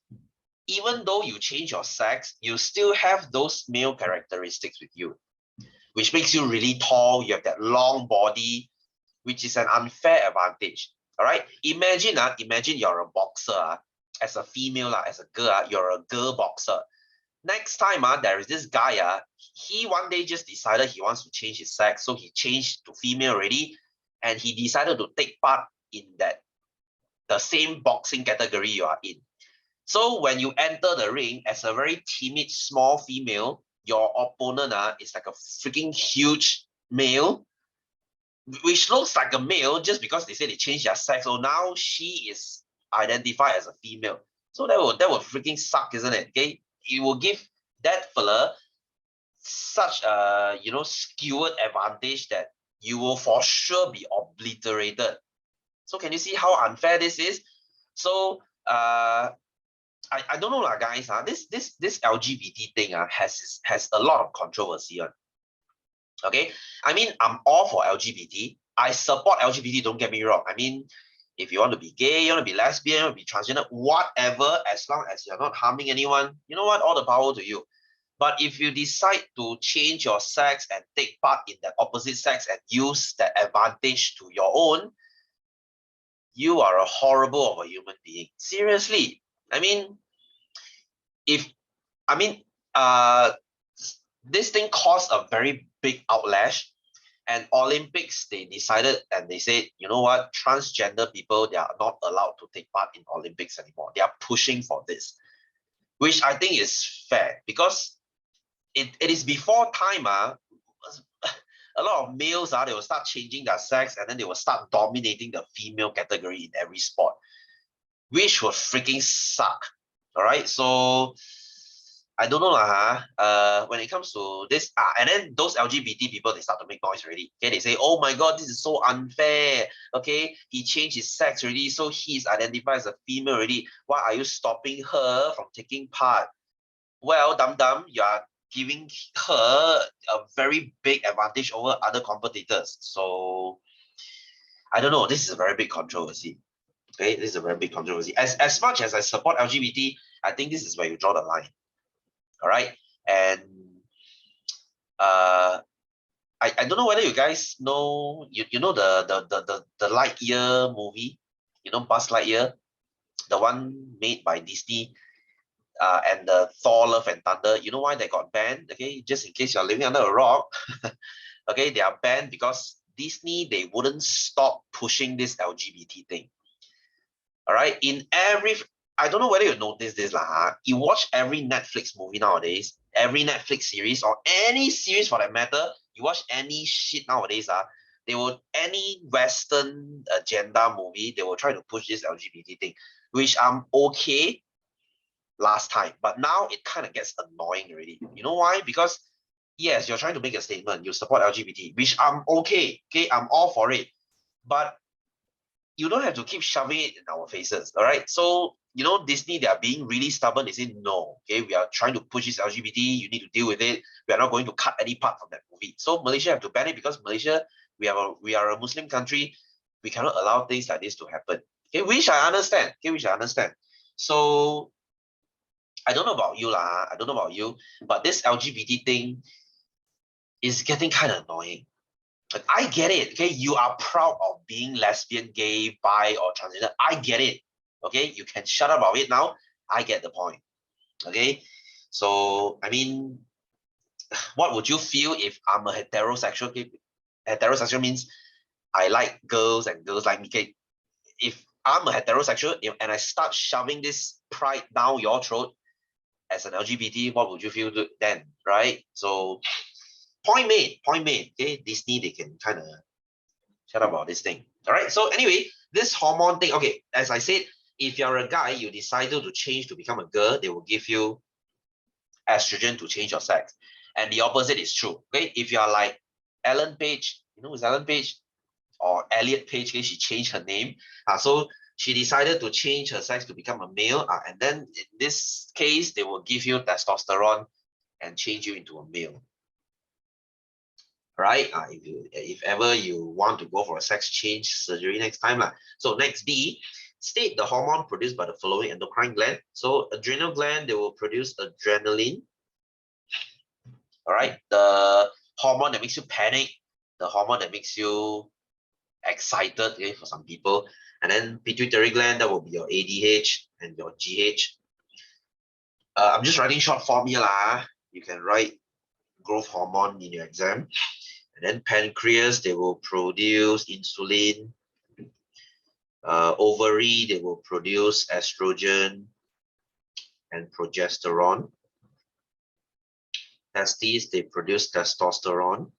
even though you change your sex, you still have those male characteristics with you, which makes you really tall. You have that long body, which is an unfair advantage. All right. Imagine you're a boxer. As a female, as a girl, you're a girl boxer. Next time, there is this guy, he one day just decided he wants to change his sex. So he changed to female already. And he decided to take part in the same boxing category you are in. So when you enter the ring as a very timid, small female, your opponent is like a freaking huge male, which looks like a male just because they say they changed their sex. So now she is identified as a female. So that would freaking suck, isn't it? Okay. It will give that fella such a skewed advantage that you will for sure be obliterated. So can you see how unfair this is? So I don't know lah, guys. This LGBT thing has a lot of controversy on. Okay, I mean, I'm all for LGBT. I support LGBT. Don't get me wrong. I mean, if you want to be gay, you want to be lesbian, you want to be transgender, whatever, as long as you're not harming anyone, you know what? All the power to you. But if you decide to change your sex and take part in the opposite sex and use that advantage to your own, you are a horrible of a human being. Seriously. I mean, this thing caused a very big outlash. And Olympics, they decided and they said, you know what, transgender people, they are not allowed to take part in Olympics anymore. They are pushing for this, which I think is fair because it is before time. A lot of males, they will start changing their sex and then they will start dominating the female category in every sport, which would freaking suck. All right, so I don't know when it comes to this, and then those LGBT people, they start to make noise already. Okay, they say, oh my God, this is so unfair. Okay, he changed his sex already, so he's identified as a female already. Why are you stopping her from taking part? Well, dum-dum, you are giving her a very big advantage over other competitors. So I don't know, this is a very big controversy. Okay, this is a very big controversy. As much as I support LGBT, I think this is where you draw the line. All right, and I don't know whether you guys know you know the Lightyear movie, Buzz Lightyear, the one made by Disney, and the Thor: Love and Thunder. You know why they got banned? Okay, just in case you're living under a rock, okay, they are banned because Disney, they wouldn't stop pushing this LGBT thing. All right, in every I don't know whether you notice this lah. You watch every Netflix movie nowadays, every Netflix series or any series for that matter, you watch any shit nowadays, they will, any Western agenda movie, they will try to push this LGBT thing, which I'm okay last time, but now it kind of gets annoying already. You know why? Because yes, you're trying to make a statement, you support LGBT, which I'm okay, I'm all for it, but you don't have to keep shoving it in our faces, all right? So, you know, Disney, they are being really stubborn. They say, no, okay, we are trying to push this LGBT, you need to deal with it. We are not going to cut any part from that movie. So Malaysia have to ban it because Malaysia, we are a Muslim country. We cannot allow things like this to happen. Okay, which I understand. Okay, which I understand. So I don't know about you lah. I don't know about you, but this LGBT thing is getting kind of annoying. Like, I get it. Okay, you are proud of being lesbian, gay, bi, or transgender. I get it. Okay, you can shut up about it now. I get the point. Okay, so I mean, what would you feel if I'm a heterosexual? Okay? Heterosexual means I like girls and girls like me. Okay? If I'm a heterosexual and I start shoving this pride down your throat as an LGBT, what would you feel then, right? So point made, point made. Okay, Disney, they can kind of shut up about this thing. All right. So anyway, this hormone thing. Okay, as I said, if you're a guy, you decided to change to become a girl, they will give you estrogen to change your sex, and the opposite is true. Okay, if you are like Ellen Page, you know who's Ellen Page or Elliot Page? Okay, she changed her name. So she decided to change her sex to become a male, and then in this case, they will give you testosterone and change you into a male. Right? If ever you want to go for a sex change surgery next time. So next B, state the hormone produced by the following endocrine gland. So adrenal gland, they will produce adrenaline. All right, the hormone that makes you panic, the hormone that makes you excited, okay, for some people. And then pituitary gland, that will be your ADH and your GH. I'm just writing short form here. You can write growth hormone in your exam. And then pancreas, they will produce insulin. Ovary, they will produce estrogen and progesterone. Testes, they produce testosterone.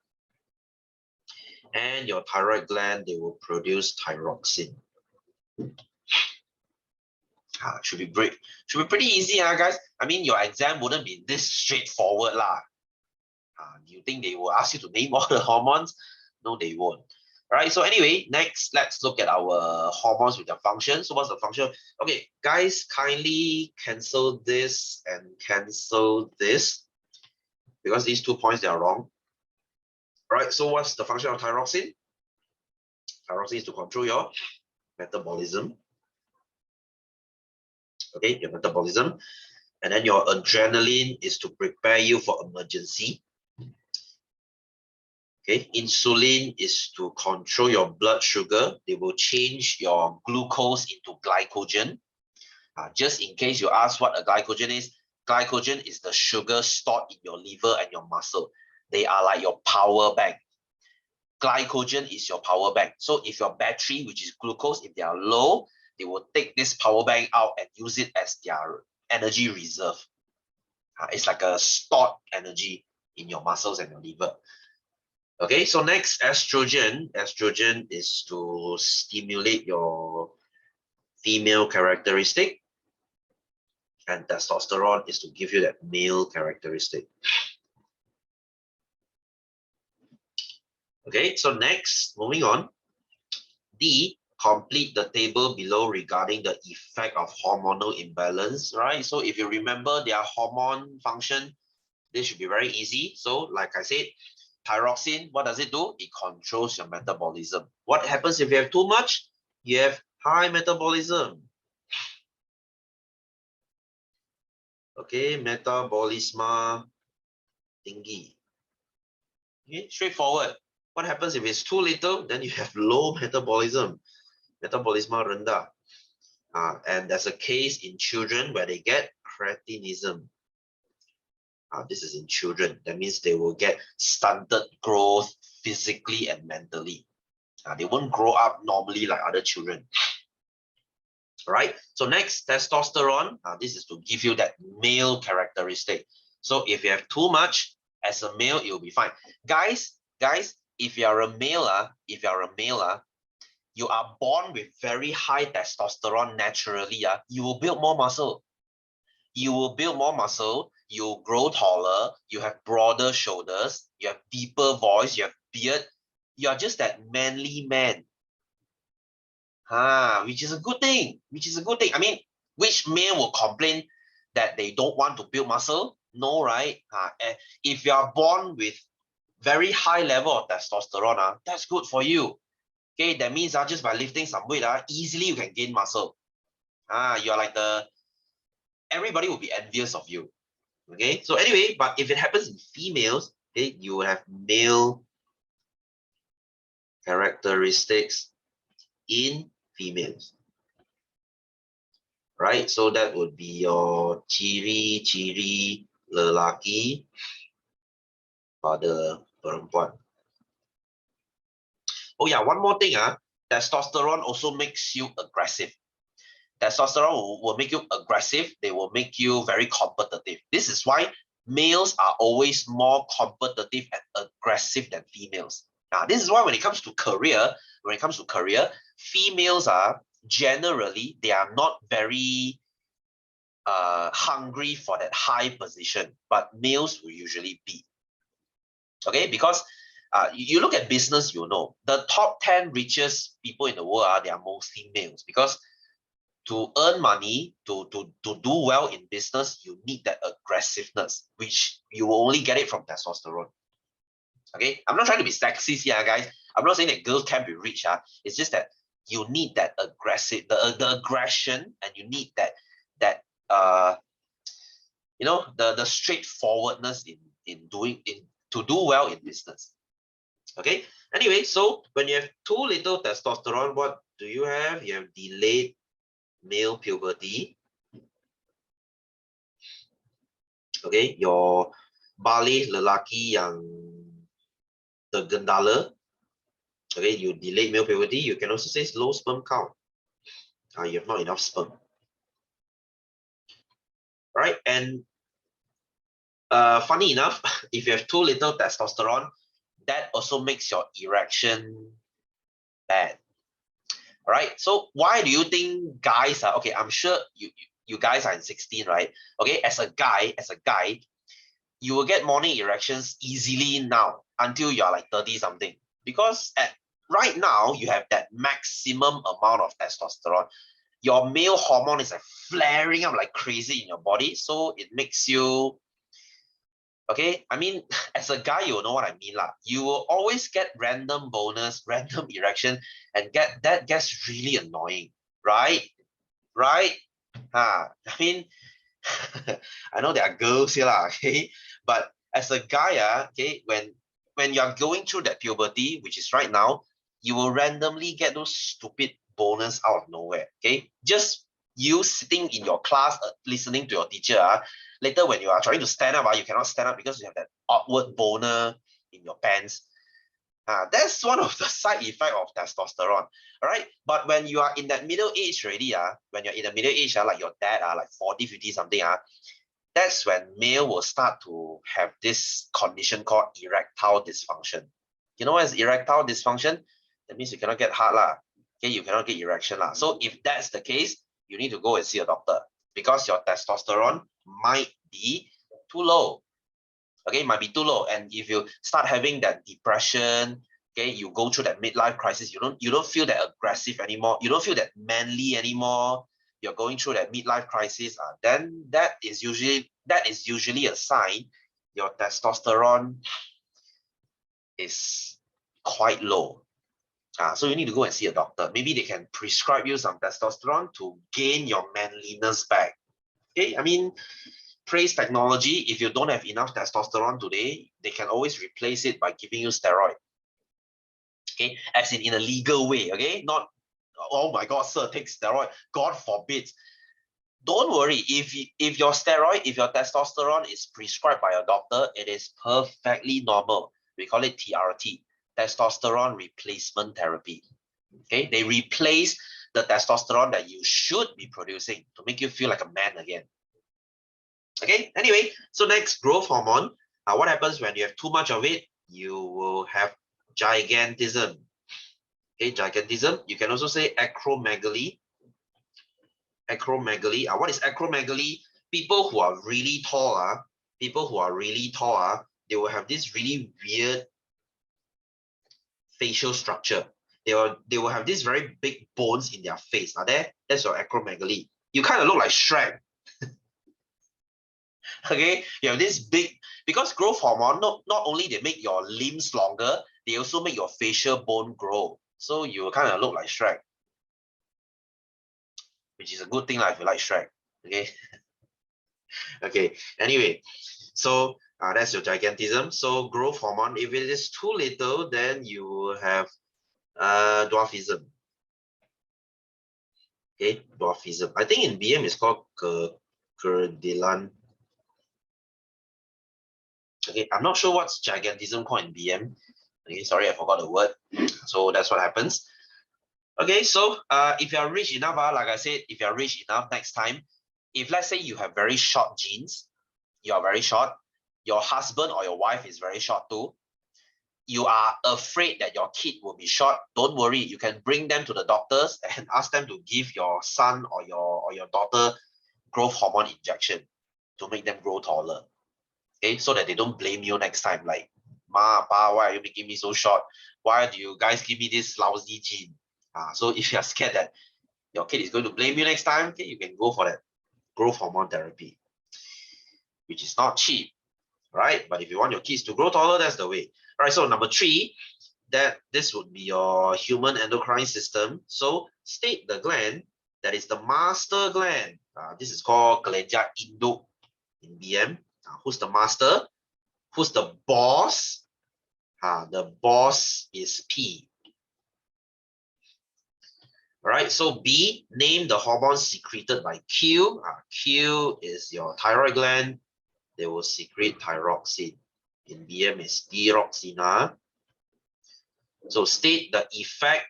And your thyroid gland, they will produce thyroxine. Should be great. Should be pretty easy, guys. I mean, your exam wouldn't be this straightforward. Do you think they will ask you to name all the hormones? No, they won't. All right, so anyway, next, let's look at our hormones with their function. So what's the function? Okay, guys, kindly cancel this and cancel this because these 2 points, they are wrong. All right, so what's the function of thyroxine? Thyroxine is to control your metabolism. Okay, your metabolism. And then your adrenaline is to prepare you for emergency. Okay, insulin is to control your blood sugar. They will change your glucose into glycogen. Just in case you ask what a glycogen is the sugar stored in your liver and your muscle. They are like your power bank. Glycogen is your power bank. So if your battery, which is glucose, if they are low, they will take this power bank out and use it as their energy reserve. It's like a stored energy in your muscles and your liver. Okay, so next, estrogen. Estrogen is to stimulate your female characteristic. And testosterone is to give you that male characteristic. Okay, so next, moving on. D, complete the table below regarding the effect of hormonal imbalance, right? So if you remember their hormone function, this should be very easy. So like I said, thyroxine, what does it do? It controls your metabolism. What happens if you have too much? You have high metabolism. Okay, metabolism tinggi. Okay, straightforward. What happens if it's too little? Then you have low metabolism. Metabolism rendah. And there's a case in children where they get cretinism. This is in children. That means they will get stunted growth physically and mentally. They won't grow up normally like other children. right? So next, testosterone. This is to give you that male characteristic. So if you have too much as a male, you'll be fine. Guys, if you're a male, you are born with very high testosterone naturally. You will build more muscle. You will build more muscle. You grow taller. You have broader shoulders. You have deeper voice. You have beard. You are just that manly man. Which is a good thing. I mean, which male will complain that they don't want to build muscle? No, right? If you are born with very high level of testosterone, that's good for you. Okay, that means just by lifting some weight, easily you can gain muscle. You're like everybody will be envious of you. Okay, so anyway, but if it happens in females, okay, you have male characteristics in females. Right? So that would be your ciri-ciri lelaki pada perempuan. Oh yeah, one more thing, testosterone also makes you aggressive. Testosterone will make you aggressive. They will make you very competitive. This is why males are always more competitive and aggressive than females. This is why when it comes to career, females are generally, they are not very hungry for that high position, but males will usually be. Okay, because you look at business, you know, the top 10 richest people in the world, they are mostly males, because to earn money, to do well in business, you need that aggressiveness, which you will only get it from testosterone. Okay, I'm not trying to be sexist here, guys. I'm not saying that girls can be rich. It's just that you need that aggressive, the aggression, and you need that the straightforwardness in to do well in business. Okay. Anyway, so when you have too little testosterone, what do you have? You have delayed male puberty. Okay, your balik lelaki yang tergendala. Okay, you delayed male puberty. You can also say low sperm count. You have not enough sperm. Right, and funny enough, if you have too little testosterone, that also makes your erection bad. All right, so why do you think guys are okay? I'm sure you guys are in 16, right? Okay, as a guy, you will get morning erections easily now until you're like 30 something, because right now you have that maximum amount of testosterone. Your male hormone is like flaring up like crazy in your body, so it makes you okay. I mean, as a guy, you know what I mean lah. You will always get random bonus, random erection, and that gets really annoying, right? Right? I mean, I know there are girls here lah, okay, but as a guy, okay, when you're going through that puberty, which is right now, you will randomly get those stupid bonus out of nowhere. Okay, just you sitting in your class listening to your teacher. Later when you are trying to stand up, you cannot stand up because you have that awkward boner in your pants. That's one of the side effects of testosterone. All right, but when you are in that middle age already, when you're in the middle age, like your dad, like 40, 50 something, that's when male will start to have this condition called erectile dysfunction. You know what is erectile dysfunction? That means you cannot get hard lah. Okay, you cannot get erection lah. So if that's the case, you need to go and see a doctor, because your testosterone might be too low. Okay, might be too low. And if you start having that depression, okay, you go through that midlife crisis, you don't feel that aggressive anymore, you don't feel that manly anymore, you're going through that midlife crisis, then that is usually a sign your testosterone is quite low. So you need to go and see a doctor. Maybe they can prescribe you some testosterone to gain your manliness back. Okay, I mean, praise technology. If you don't have enough testosterone today, they can always replace it by giving you steroid. Okay, as in a legal way. Okay, not, oh my God, sir, take steroid. God forbid. Don't worry. If your testosterone is prescribed by a doctor, it is perfectly normal. We call it TRT, testosterone replacement therapy. Okay, they replace the testosterone that you should be producing to make you feel like a man again. Okay, anyway, so next, growth hormone. What happens when you have too much of it? You will have gigantism. Okay, gigantism. You can also say acromegaly. Acromegaly. What is acromegaly? People who are really tall, they will have this really weird facial structure. They will have these very big bones in their face. That's your acromegaly. You kind of look like Shrek. Okay, you have this big, because growth hormone, not only they make your limbs longer, they also make your facial bone grow. So you kind of look like Shrek, which is a good thing if you like Shrek. Okay. Okay, anyway, so that's your gigantism. So growth hormone, if it is too little, then you will have dwarfism. Okay, dwarfism. I think in BM it's called Kerdelan. Okay, I'm not sure what's gigantism called in BM. Okay, sorry, I forgot the word. So that's what happens. Okay, so if you're rich enough, like I said, if you're rich enough next time, if let's say you have very short genes, you are very short, your husband or your wife is very short too, you are afraid that your kid will be short, don't worry, you can bring them to the doctors and ask them to give your son or your daughter growth hormone injection to make them grow taller. Okay, so that they don't blame you next time, like, Ma, Pa, why are you making me so short? Why do you guys give me this lousy gene? So if you're scared that your kid is going to blame you next time, okay, you can go for that growth hormone therapy, which is not cheap, right? But if you want your kids to grow taller, that's the way. All right, so number 3, that this would be your human endocrine system. So state the gland that is the master gland. This is called kelenjar induk in BM. Who's the master? Who's the boss? The boss is P. All right, so B, name the hormone secreted by Q. Q is your thyroid gland. They will secrete thyroxine. In BM is thyroxine. So state the effect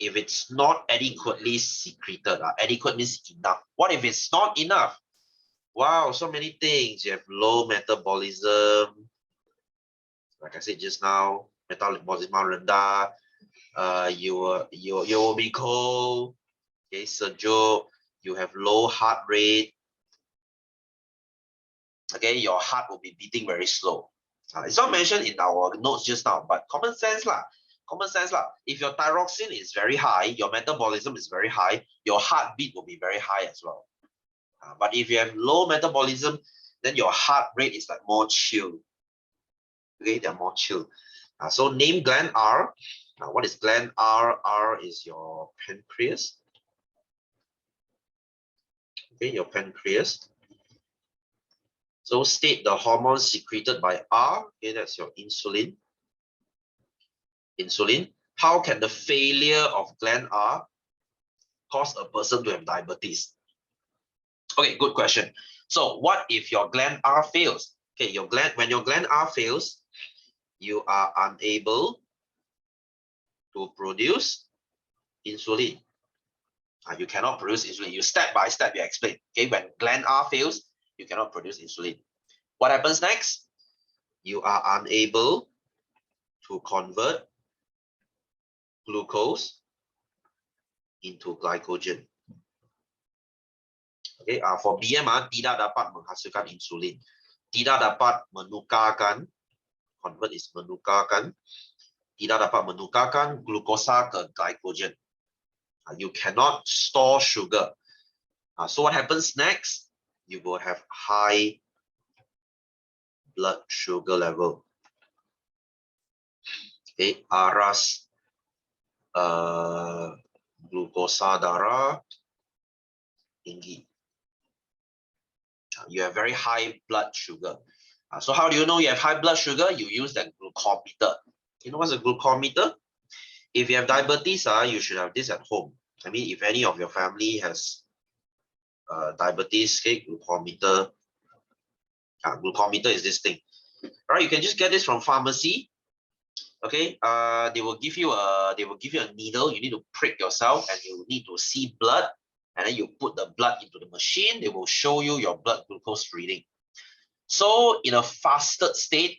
if it's not adequately secreted. Adequate means enough. What if it's not enough? Wow, so many things. You have low metabolism. Like I said just now, metabolism rendah. You will be cold. Okay, sejuk. You have low heart rate. Okay, your heart will be beating very slow. It's not mentioned in our notes just now, but common sense lah. Common sense lah. If your thyroxine is very high, your metabolism is very high, your heartbeat will be very high as well. But if you have low metabolism, then your heart rate is like more chill. Okay, they're more chill. So name gland R. What is gland R? R is your pancreas. Okay, your pancreas. So state the hormone secreted by R. Okay, that's your insulin. Insulin. How can the failure of gland R cause a person to have diabetes? Okay, good question. So what if your gland R fails? Okay, when your gland R fails, you are unable to produce insulin. You cannot produce insulin. You step by step, you explain. Okay, when gland R fails, you cannot produce insulin. What happens next? You are unable to convert glucose into glycogen. Okay, for BM tidak dapat menghasilkan insulin, tidak dapat menukarkan, convert is menukarkan, tidak dapat menukarkan glukosa ke glycogen. You cannot store sugar. So what happens next? You will have high blood sugar level. Okay, aras glukosa darah tinggi. You have very high blood sugar. So how do you know you have high blood sugar? You use the glucometer. You know what's a glucometer? If you have diabetes, you should have this at home. I mean, if any of your family has diabetes, okay, glucometer. Glucometer is this thing. All right, you can just get this from pharmacy. Okay, they will give you a needle. You need to prick yourself, and you need to see blood, and then you put the blood into the machine. They will show you your blood glucose reading. So in a fasted state,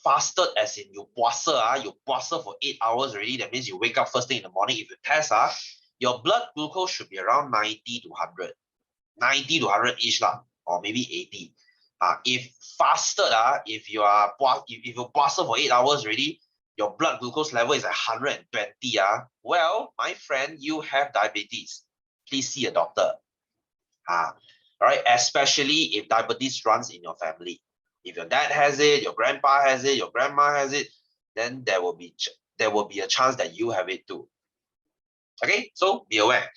fasted as in you puasa for 8 hours already. That means you wake up first thing in the morning. If you test, your blood glucose should be around 90 to 100, 90 to 100 ish lah, or maybe 80. If fasted, if you puasa for 8 hours already, your blood glucose level is at 120. Well, my friend, you have diabetes. Please see a doctor. All right, especially if diabetes runs in your family. If your dad has it, your grandpa has it, your grandma has it, then there will be a chance that you have it too. Okay, so be aware.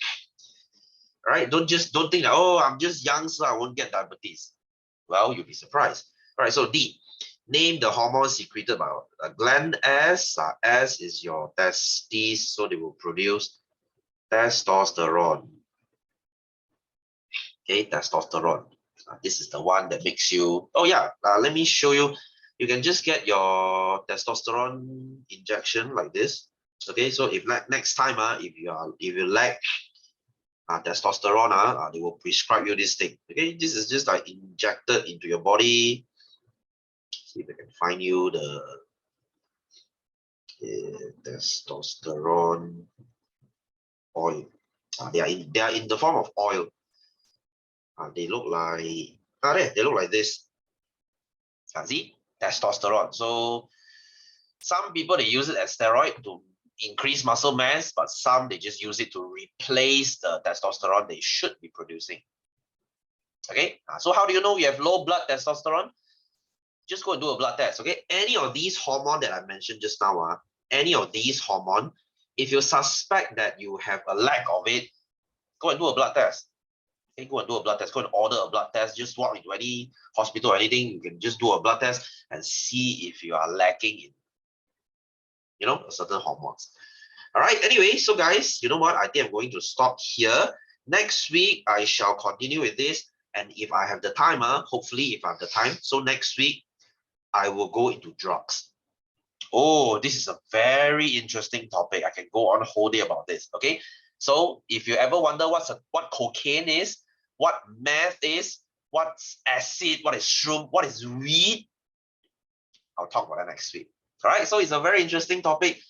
All right, don't think that, oh, I'm just young, so I won't get diabetes. Well, you'll be surprised. All right, so D, name the hormone secreted by gland S. S is your testes, so they will produce testosterone. Okay, testosterone. This is the one that makes you, oh yeah, let me show you. You can just get your testosterone injection like this. Okay, so if next time, if you lack testosterone, they will prescribe you this thing. Okay, this is just like injected into your body. See if I can find you the testosterone oil. They are in the form of oil. They look like they look like this. See, testosterone. So some people, they use it as steroid to increase muscle mass, but some they just use it to replace the testosterone they should be producing. Okay, so how do you know you have low blood testosterone? Just go and do a blood test. Okay, any of these hormone that I mentioned just now, any of these hormone, if you suspect that you have a lack of it, go and do a blood test. Okay, go and do a blood test. Go and order a blood test. Just walk into any hospital or anything. You can just do a blood test and see if you are lacking in, a certain hormones. All right. Anyway, so guys, you know what? I think I'm going to stop here. Next week, I shall continue with this. And if I have the time, hopefully if I have the time. So next week, I will go into drugs. Oh, this is a very interesting topic. I can go on a whole day about this. Okay. So if you ever wonder what cocaine is, what meth is, what's acid, what is shroom, what is weed, I'll talk about that next week. All right. So it's a very interesting topic.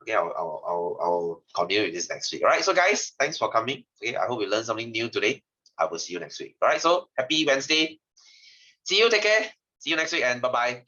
Okay, I'll continue with this next week. All right. So guys, thanks for coming. Okay, I hope you learned something new today. I will see you next week. All right. So happy Wednesday. See you. Take care. See you next week and bye-bye.